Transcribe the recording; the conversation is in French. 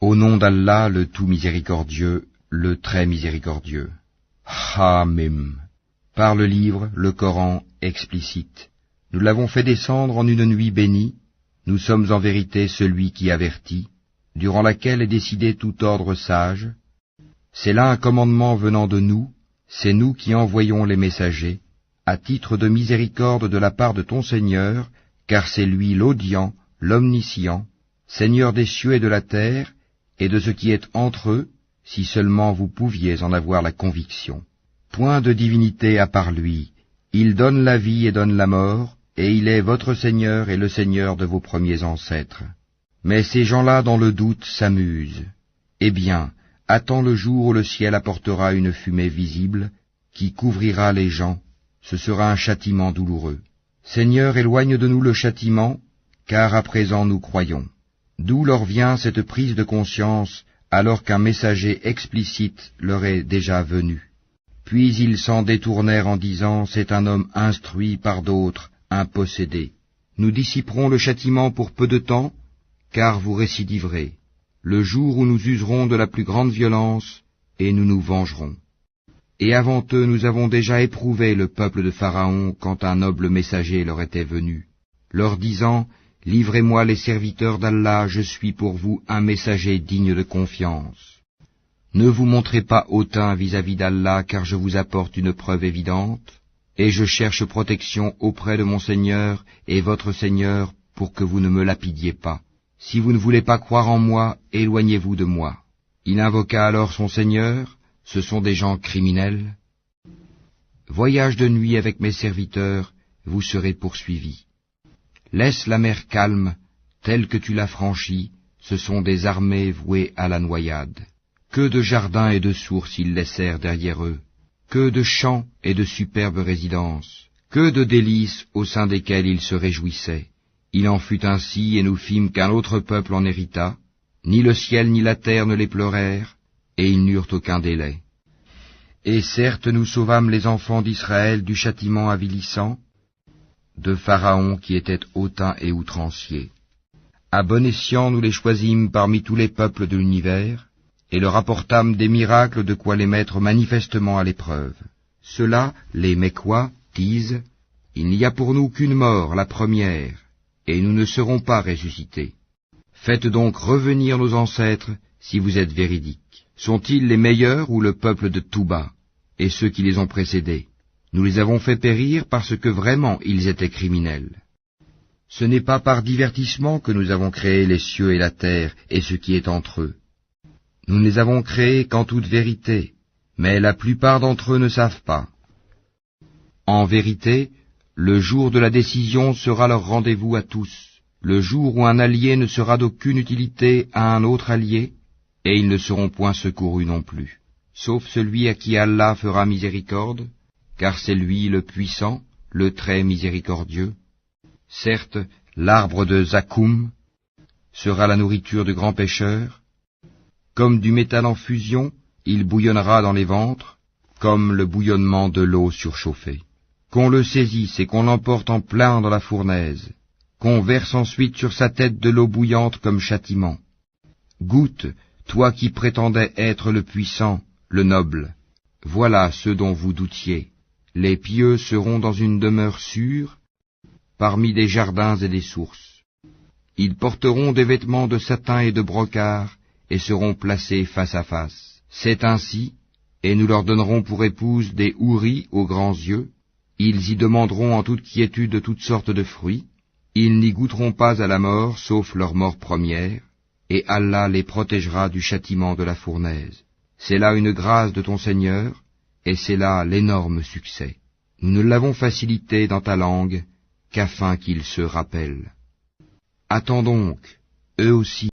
Au nom d'Allah, le tout miséricordieux, le très miséricordieux. Hamim. Par le livre, le Coran, explicite. Nous l'avons fait descendre en une nuit bénie. Nous sommes en vérité celui qui avertit, durant laquelle est décidé tout ordre sage. C'est là un commandement venant de nous, c'est nous qui envoyons les messagers, à titre de miséricorde de la part de ton Seigneur, car c'est lui l'audient, l'omniscient, Seigneur des cieux et de la terre, et de ce qui est entre eux, si seulement vous pouviez en avoir la conviction. Point de divinité à part lui, il donne la vie et donne la mort, et il est votre Seigneur et le Seigneur de vos premiers ancêtres. Mais ces gens-là dans le doute s'amusent. Eh bien, attends le jour où le ciel apportera une fumée visible, qui couvrira les gens, ce sera un châtiment douloureux. Seigneur, éloigne de nous le châtiment, car à présent nous croyons. D'où leur vient cette prise de conscience, alors qu'un messager explicite leur est déjà venu. Puis ils s'en détournèrent en disant, c'est un homme instruit par d'autres, un possédé. Nous dissiperons le châtiment pour peu de temps, car vous récidiverez, le jour où nous userons de la plus grande violence, et nous nous vengerons. Et avant eux nous avons déjà éprouvé le peuple de Pharaon quand un noble messager leur était venu, leur disant, livrez-moi les serviteurs d'Allah, je suis pour vous un messager digne de confiance. Ne vous montrez pas hautain vis-à-vis d'Allah, car je vous apporte une preuve évidente, et je cherche protection auprès de mon Seigneur et votre Seigneur pour que vous ne me lapidiez pas. Si vous ne voulez pas croire en moi, éloignez-vous de moi. Il invoqua alors son Seigneur, ce sont des gens criminels. Voyage de nuit avec mes serviteurs, vous serez poursuivis. Laisse la mer calme, telle que tu l'as franchie, ce sont des armées vouées à la noyade. Que de jardins et de sources ils laissèrent derrière eux, que de champs et de superbes résidences, que de délices au sein desquelles ils se réjouissaient. Il en fut ainsi, et nous fîmes qu'un autre peuple en hérita, ni le ciel ni la terre ne les pleurèrent, et ils n'eurent aucun délai. Et certes nous sauvâmes les enfants d'Israël du châtiment avilissant, de Pharaon qui était hautain et outrancier. À bon escient nous les choisîmes parmi tous les peuples de l'univers, et leur apportâmes des miracles de quoi les mettre manifestement à l'épreuve. Ceux-là, les Mécois, disent, il n'y a pour nous qu'une mort, la première, et nous ne serons pas ressuscités. Faites donc revenir nos ancêtres, si vous êtes véridiques. Sont-ils les meilleurs ou le peuple de Touba, et ceux qui les ont précédés? Nous les avons fait périr parce que vraiment ils étaient criminels. Ce n'est pas par divertissement que nous avons créé les cieux et la terre et ce qui est entre eux. Nous ne les avons créés qu'en toute vérité, mais la plupart d'entre eux ne savent pas. En vérité, le jour de la décision sera leur rendez-vous à tous, le jour où un allié ne sera d'aucune utilité à un autre allié, et ils ne seront point secourus non plus, sauf celui à qui Allah fera miséricorde, car c'est lui le puissant, le très miséricordieux. Certes, l'arbre de Zakoum sera la nourriture de grands pêcheurs. Comme du métal en fusion, il bouillonnera dans les ventres, comme le bouillonnement de l'eau surchauffée. Qu'on le saisisse et qu'on l'emporte en plein dans la fournaise, qu'on verse ensuite sur sa tête de l'eau bouillante comme châtiment. Goûte, toi qui prétendais être le puissant, le noble. Voilà ceux dont vous doutiez. Les pieux seront dans une demeure sûre, parmi des jardins et des sources. Ils porteront des vêtements de satin et de brocart, et seront placés face à face. C'est ainsi, et nous leur donnerons pour épouse des houris aux grands yeux. Ils y demanderont en toute quiétude toutes sortes de fruits. Ils n'y goûteront pas à la mort, sauf leur mort première, et Allah les protégera du châtiment de la fournaise. C'est là une grâce de ton Seigneur, et c'est là l'énorme succès. Nous ne l'avons facilité dans ta langue, qu'afin qu'ils se rappellent. Attends donc, eux aussi,